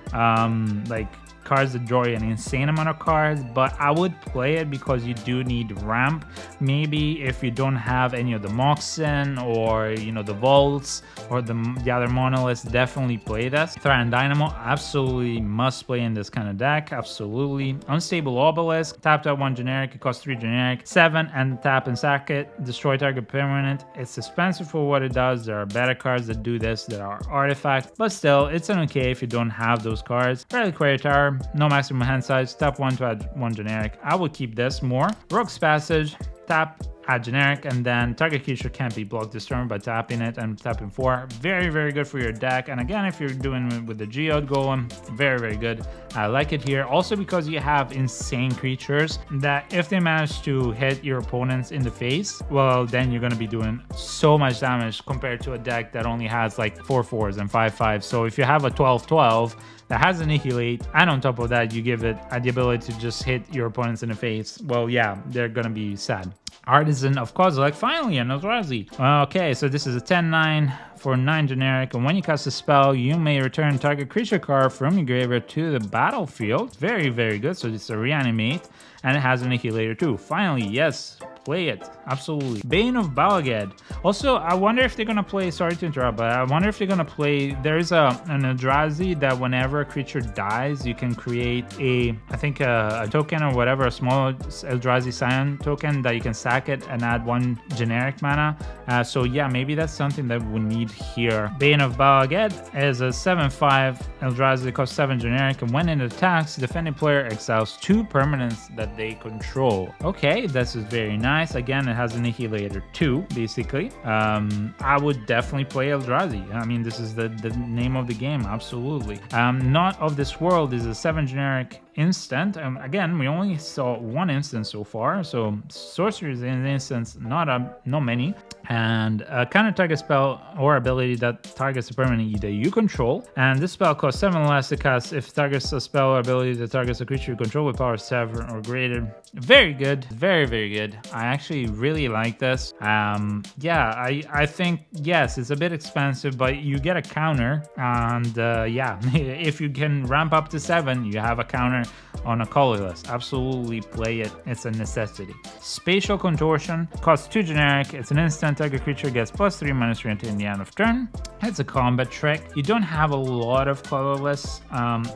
like cards that draw you an insane amount of cards, but I would play it because you do need ramp. Maybe if you don't have any of the Moxen or the Vaults or the other monoliths, definitely play this. Thran Dynamo, absolutely must play in this kind of deck, absolutely. Unstable Obelisk, tap that 1 generic, it costs 3 generic, 7 and tap and sack it, destroy target permanent. It's expensive for what it does. There are better cards that do this that are artifact, but still it's an okay if you don't have those cards. Reliquary Tower, no maximum hand size, tap 1 to add 1 generic. I will keep this more. Rogue's Passage, tap, add generic, and then target creature can't be blocked this turn by tapping it and tapping 4. Very, very good for your deck. And again, if you're doing it with the Geode Golem, very, very good. I like it here. Also because you have insane creatures that if they manage to hit your opponents in the face, well, then you're going to be doing so much damage compared to a deck that only has like 4 4s and 5 5s. So if you have a 12-12, that has Annihilate, and on top of that, you give it the ability to just hit your opponents in the face. Well, yeah, they're gonna be sad. Artisan of Kozilek, finally, an Eldrazi. Okay, so this is a 10-9 for 9 generic, and when you cast a spell, you may return target creature card from your graveyard to the battlefield. Very, very good. So it's a reanimate, and it has an Annihilator too. Finally, yes, play it. Absolutely. Bane of Balagad. Also, I wonder if they're gonna play, sorry to interrupt, but I wonder if they're gonna play, there's an Eldrazi that whenever a creature dies, you can create I think a token or whatever, a small Eldrazi Scion token that you can sack it and add 1 generic mana. So yeah, maybe that's something that we need here. Bane of Balagad is a 7/5 Eldrazi that costs 7 generic, and when it attacks, defending player exiles 2 permanents that they control. Okay, this is very nice. Again, it has Annihilator 2, basically. I would definitely play Eldrazi. I mean, this is the name of the game, absolutely. Not of This World is a 7 generic instant. Again, we only saw 1 instance so far, so sorceries in instance, not many. And a counter target spell or ability that targets a permanent that you control. And this spell costs 7 less to cast if targets a spell or ability that targets a creature you control with power 7 or greater. Very good, very, very good. I actually really like this. Yeah, I think, yes, it's a bit expensive, but you get a counter. And yeah, if you can ramp up to 7, you have a counter on a colorless. Absolutely play it. It's a necessity. Spatial Contortion costs 2 generic. It's an instant. Target creature gets +3 -3 until the end of turn. It's a combat trick. You don't have a lot of colorless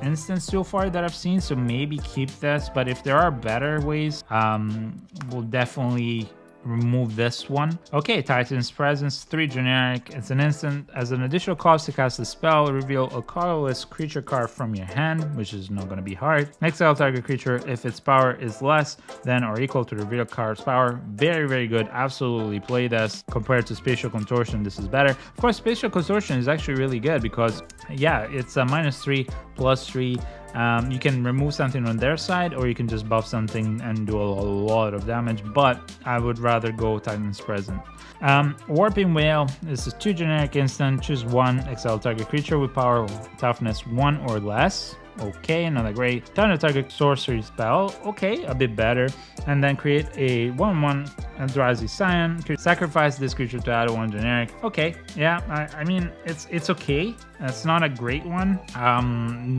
instants so far that I've seen, so maybe keep this. But if there are better ways, we'll definitely remove this one. Okay, Titan's Presence, 3 generic. It's an instant. As an additional cost to cast a spell, reveal a colorless creature card from your hand, which is not going to be hard. Exile target creature if its power is less than or equal to the reveal card's power. Very, very good. Absolutely play this. Compared to Spatial Contortion, this is better. Of course, Spatial Contortion is actually really good because, yeah, it's a -3, +3. You can remove something on their side, or you can just buff something and do a lot of damage, but I would rather go Titan's Present. Warping Whale, this is 2 generic instant, choose 1, exile target creature with power toughness 1 or less. Okay, another great. Turn a target sorcery spell. Okay, a bit better. And then create a 1/1 Eldrazi Scion. Sacrifice this creature to add 1 generic. Okay, yeah, I mean, it's okay. It's not a great one.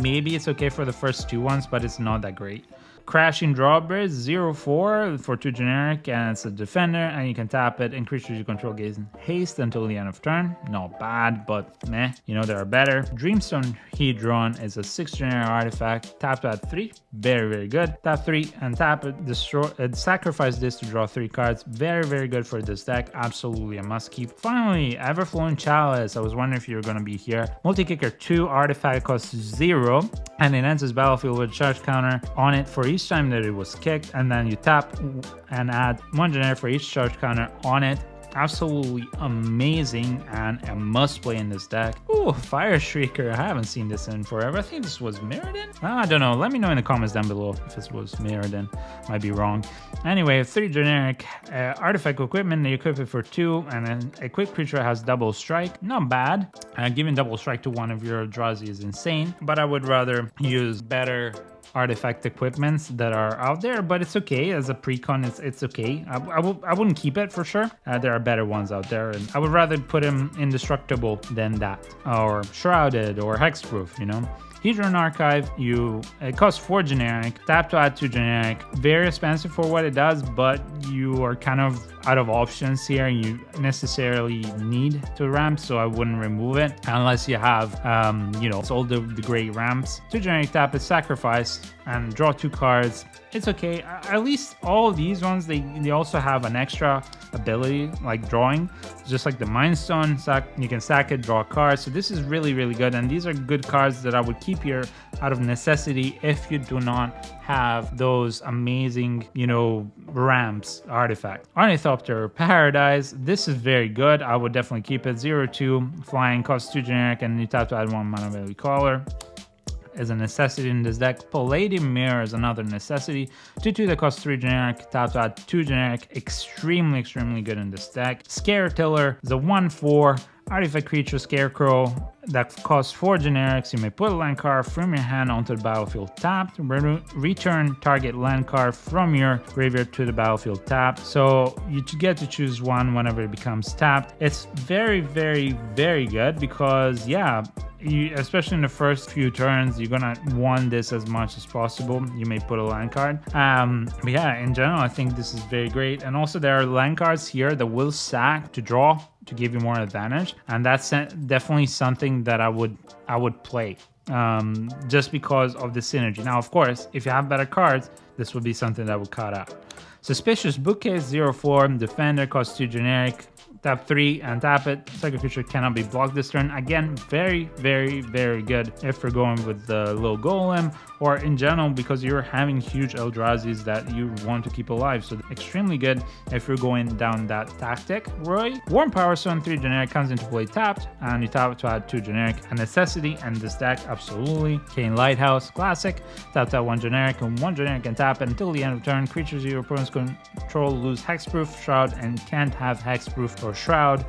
Maybe it's okay for the first 2 ones, but it's not that great. Crashing Drawbridge, 0/4 for 2 generic, and it's a defender, and you can tap it, and creatures you control gain haste until the end of turn. Not bad, but meh, you know there are better. Dreamstone Hedron is a 6 generic artifact, tap to add 3, very, very good. Tap 3 and tap it, destroy, sacrifice this to draw 3 cards. Very, very good for this deck, absolutely a must keep. Finally, Everflowing Chalice, I was wondering if you were going to be here. Multi-kicker 2, artifact costs 0, and it enters battlefield with a charge counter on it for each time that it was kicked, and then you tap and add 1 generic for each charge counter on it, absolutely amazing and a must play in this deck. Ooh, Fire Shrieker. I haven't seen this in forever. I think this was Mirrodin. I don't know. Let me know in the comments down below if this was Mirrodin. Might be wrong. Anyway, 3 generic artifact equipment. You equip it for 2, and then a quick creature has double strike. Not bad. Giving double strike to one of your Eldrazi is insane, but I would rather use better artifact equipments that are out there, but it's okay as a precon. It's okay. I wouldn't keep it for sure. There are better ones out there, and I would rather put him indestructible than that, or shrouded, or hexproof, you know. Hedron Archive, it costs 4 generic, tap to add 2 generic. Very expensive for what it does, but you are kind of out of options here. You necessarily need to ramp, so I wouldn't remove it unless you have, you know, it's all the great ramps. 2 generic, tap it, sacrifice, and draw 2 cards. It's okay. At least all of these ones, they also have an extra ability like drawing, just like the Mind Stone. You can stack it, draw cards. So this is really, really good, and these are good cards that I would keep here out of necessity if you do not have those amazing, you know, ramps artifact. Ornithopter Paradise. This is very good. I would definitely keep it. 0/2 flying, costs 2 generic, and you have to add 1 mana value color. Is a necessity in this deck. Palladium Mirror is another necessity. 2/2 that costs 3 generic, tap to add 2 generic. Extremely, extremely good in this deck. Scare Tiller is a 1/4 artifact creature Scarecrow that costs 4 generics. You may put a land card from your hand onto the battlefield tapped. Return target land card from your graveyard to the battlefield tapped. So you get to choose one whenever it becomes tapped. It's very, very, very good because, yeah, especially in the first few turns, you're gonna want this as much as possible. You may put a land card. But yeah, in general, I think this is very great. And also there are land cards here that will sack to draw to give you more advantage, and that's definitely something that I would play, just because of the synergy. Now, of course, if you have better cards, this would be something that would cut out. Suspicious Bookcase, 0/4 Defender, costs 2 generic. Tap 3 and tap it. Psychic creature cannot be blocked this turn. Again, very, very, very good if you're going with the low golem, or in general because you're having huge Eldrazi's that you want to keep alive. So extremely good if you're going down that tactic. Roy, Warm Power Stone, 3 generic, comes into play tapped, and you tap to add 2 generic. A necessity in this deck, absolutely. Kane Lighthouse, classic. Tap to add 1 generic and 1 generic and tap it until the end of turn. Creatures your opponents control lose hexproof, shroud, and can't have hexproof or shroud.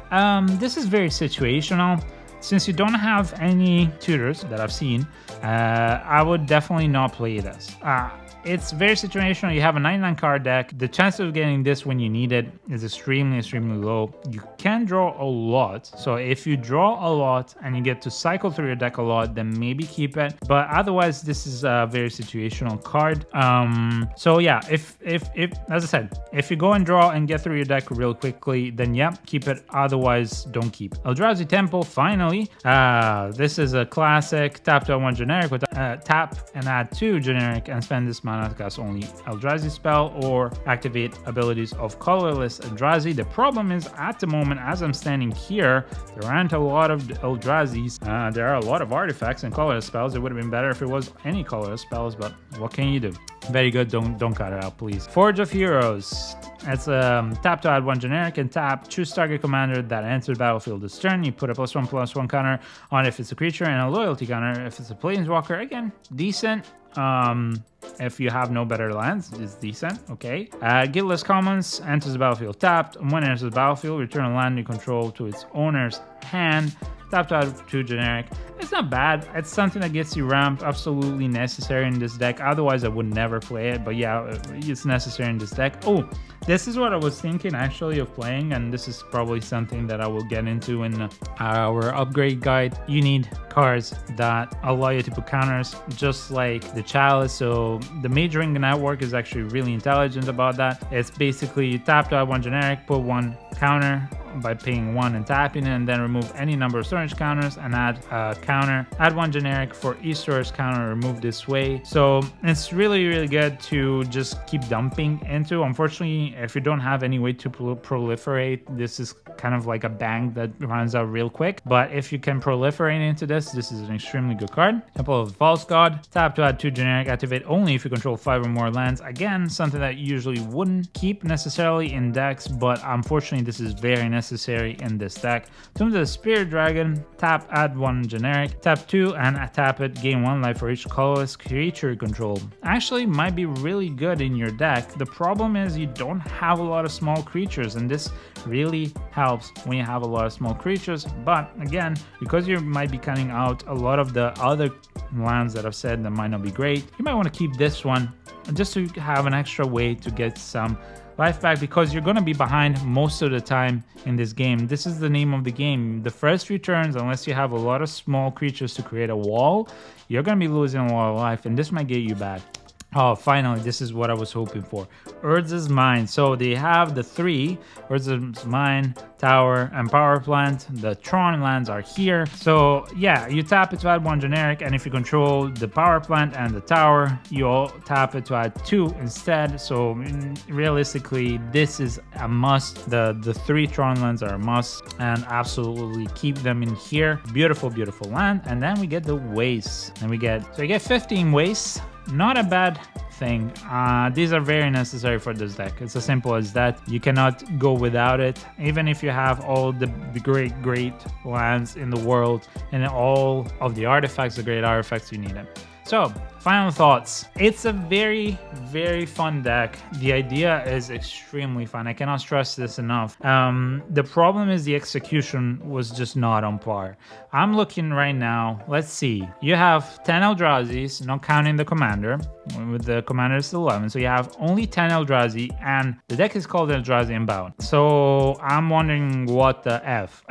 This is very situational. Since you don't have any tutors that I've seen, I would definitely not play this. It's very situational. You have a 99 card deck. The chance of getting this when you need it is extremely, extremely low. You can draw a lot. So if you draw a lot and you get to cycle through your deck a lot, then maybe keep it. But otherwise, this is a very situational card. So yeah, if as I said, if you go and draw and get through your deck real quickly, then yeah, keep it. Otherwise, don't keep it. Eldrazi Temple, finally. This is a classic. Tap to add 1 generic with tap and add 2 generic and spend this mana to cast only Eldrazi spell or activate abilities of colorless Eldrazi. The problem is at the moment, as I'm standing here, there aren't a lot of Eldrazi's. There are a lot of artifacts and colorless spells. It would have been better if it was any colorless spells, but what can you do? Very good. Don't cut it out, please. Forge of Heroes. It's tap to add 1 generic and tap. Choose target commander that enters the battlefield this turn. You put a +1/+1 counter on if it's a creature and a loyalty counter if it's a planeswalker. Again, decent. If you have no better lands, it's decent. Okay. Guildless Commons enters the battlefield tapped. When it enters the battlefield, return a land you control to its owner's hand. Tap to add 2 generic. It's not bad. It's something that gets you ramped. Absolutely necessary in this deck. Otherwise, I would never play it. But yeah, it's necessary in this deck. Oh, this is what I was thinking actually of playing. And this is probably something that I will get into in our upgrade guide. You need cards that allow you to put counters just like the Chalice. So the Majoring Network is actually really intelligent about that. It's basically you tap to add 1 generic, put 1 counter by paying 1 and tapping it, and then remove any number of storage counters and add a counter. Add 1 generic for each storage counter removed this way. So it's really good to just keep dumping into. Unfortunately, if you don't have any way to proliferate, this is kind of like a bank that runs out real quick. But if you can proliferate into this is an extremely good card. Temple of the False God. Tap to add 2 generic. Activate only if you control 5 or more lands. Again, something that you usually wouldn't keep necessarily in decks, but unfortunately this is very necessary in this deck. Tomb of the Spirit Dragon. Tap, add 1 generic. Tap 2 and tap it. Gain 1 life for each colorless creature you control. Actually might be really good in your deck. The problem is you don't have a lot of small creatures, and this really helps when you have a lot of small creatures. But again, because you might be cutting out a lot of the other lands that I've said that might not be great, you might want to keep this one just to have an extra way to get some life back, because you're going to be behind most of the time in this game. This is the name of the game. The first few turns, unless you have a lot of small creatures to create a wall, you're going to be losing a lot of life, and this might get you bad. Oh, finally, this is what I was hoping for. Urza's Mine. So they have the 3, Urza's Mine, Tower, and Power Plant. The Tron lands are here. So yeah, you tap it to add 1 generic, and if you control the Power Plant and the Tower, you'll tap it to add 2 instead. So realistically, this is a must. The 3 Tron lands are a must, and absolutely keep them in here. Beautiful land. And then we get the wastes. And you get 15 wastes. Not a bad thing. These are very necessary for this deck. It's as simple as that. You cannot go without it. Even if you have all the great lands in the world and all of the artifacts, the great artifacts, you need them. So, final thoughts. It's a very fun deck. The idea is extremely fun. I cannot stress this enough. The problem is the execution was just not on par. I'm looking right now. Let's see. You have 10 Eldrazi's, not counting the commander. With the commander it's 11. So you have only 10 Eldrazi, and the deck is called Eldrazi Unbound. So I'm wondering what the F.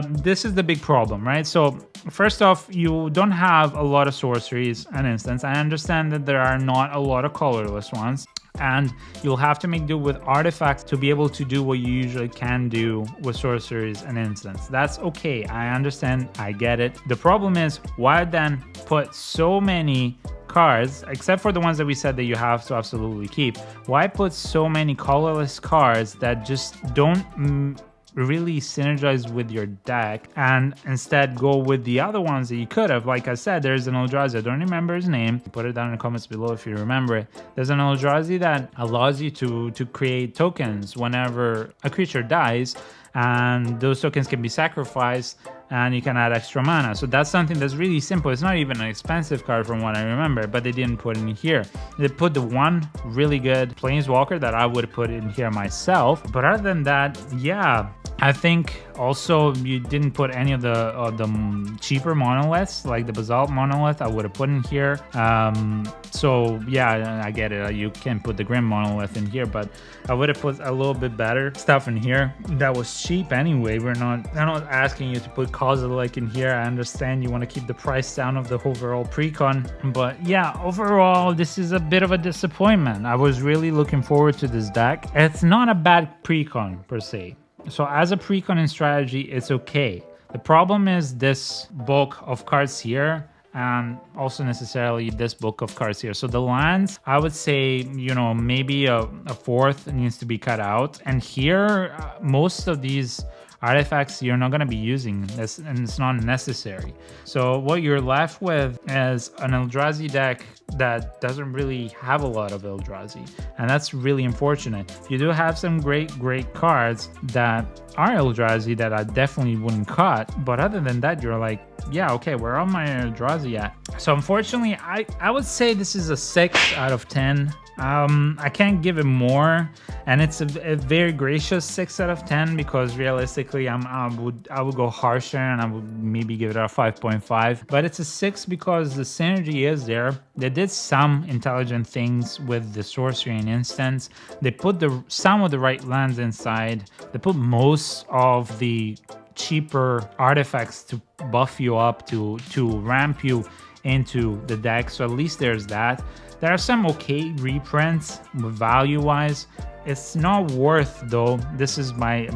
This is the big problem, right? So first off, you don't have a lot of sorceries and instants. I understand that there are not a lot of colorless ones, and you'll have to make do with artifacts to be able to do what you usually can do with sorceries and instants. That's okay. I understand. I get it. The problem is, why then put so many cards, except for the ones that we said that you have to absolutely keep, why put so many colorless cards that just don't really synergize with your deck, and instead go with the other ones that you could have? Like I said, there's an Eldrazi, I don't remember his name, put it down in the comments below if you remember it. There's an Eldrazi that allows you to create tokens whenever a creature dies, and those tokens can be sacrificed and you can add extra mana. So that's something that's really simple. It's not even an expensive card from what I remember, but they didn't put it in here. They put the one really good Planeswalker that I would put in here myself. But other than that, yeah, I think also you didn't put any of the cheaper monoliths, like the Basalt monolith I would have put in here. So yeah, I get it. You can put the Grim monolith in here, but I would have put a little bit better stuff in here that was cheap anyway. I'm not asking you to put Kozilek in here. I understand you want to keep the price down of the overall precon, but yeah, overall this is a bit of a disappointment. I was really looking forward to this deck. It's not a bad precon per se. So as a precon in strategy, it's okay. The problem is this bulk of cards here, and also necessarily this bulk of cards here. So the lands, I would say, you know, maybe a fourth needs to be cut out. And here, most of these artifacts you're not going to be using this, and it's not necessary. So what you're left with is an Eldrazi deck that doesn't really have a lot of Eldrazi, and that's really unfortunate. You do have some great cards that are Eldrazi that I definitely wouldn't cut, but other than that, you're like, yeah, okay, where are my Eldrazi at? So unfortunately, I would say this is a 6 out of 10. I can't give it more, and it's a very gracious 6 out of 10, because realistically I would go harsher and I would maybe give it a 5.5, but it's a 6 because the synergy is there. They did some intelligent things with the sorcery and instants. They put some of the right lands inside. They put most of the cheaper artifacts to buff you up, to ramp you into the deck, so at least there's that. There are some okay reprints value-wise, it's not worth, though. This is my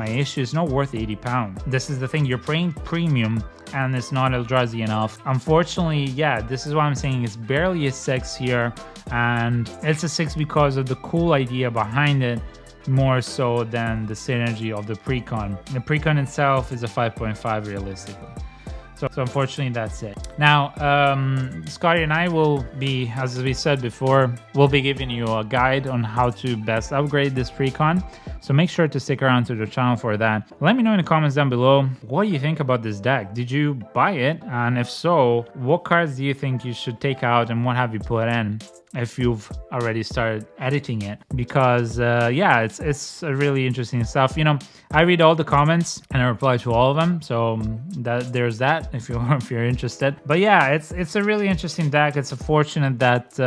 issue. It's not worth £80. This is the thing. You're paying premium and it's not Eldrazi enough. Unfortunately, yeah, this is what I'm saying. It's barely a 6 here, and it's a 6 because of the cool idea behind it, more so than the synergy of the precon. The precon itself is a 5.5 realistically. So unfortunately, that's it. Now, Scotty and I will be, as we said before, we'll be giving you a guide on how to best upgrade this precon. So make sure to stick around to the channel for that. Let me know in the comments down below what you think about this deck. Did you buy it? And if so, what cards do you think you should take out and what have you put in if you've already started editing it? Because yeah, it's a really interesting stuff. You know, I read all the comments and I reply to all of them, so there's that if you're interested. But yeah, it's a really interesting deck. It's unfortunate that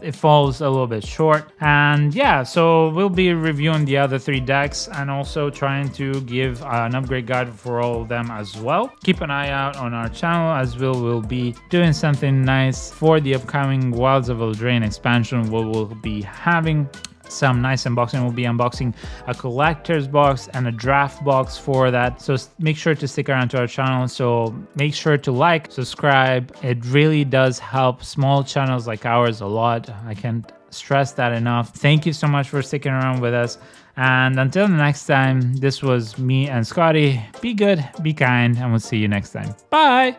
it falls a little bit short. And yeah, so we'll be reviewing the other 3 decks and also trying to give an upgrade guide for all of them as well. Keep an eye out on our channel, as we'll be doing something nice for the upcoming Wilds of Eldrazi expansion. We'll be having some nice unboxing. We'll be unboxing a collector's box and a draft box for that, so make sure to stick around to our channel. So make sure to like, subscribe. It really does help small channels like ours a lot. I can't stress that enough. Thank you so much for sticking around with us, and until the next time, this was me and Scotty. Be good, be kind, and we'll see you next time. Bye.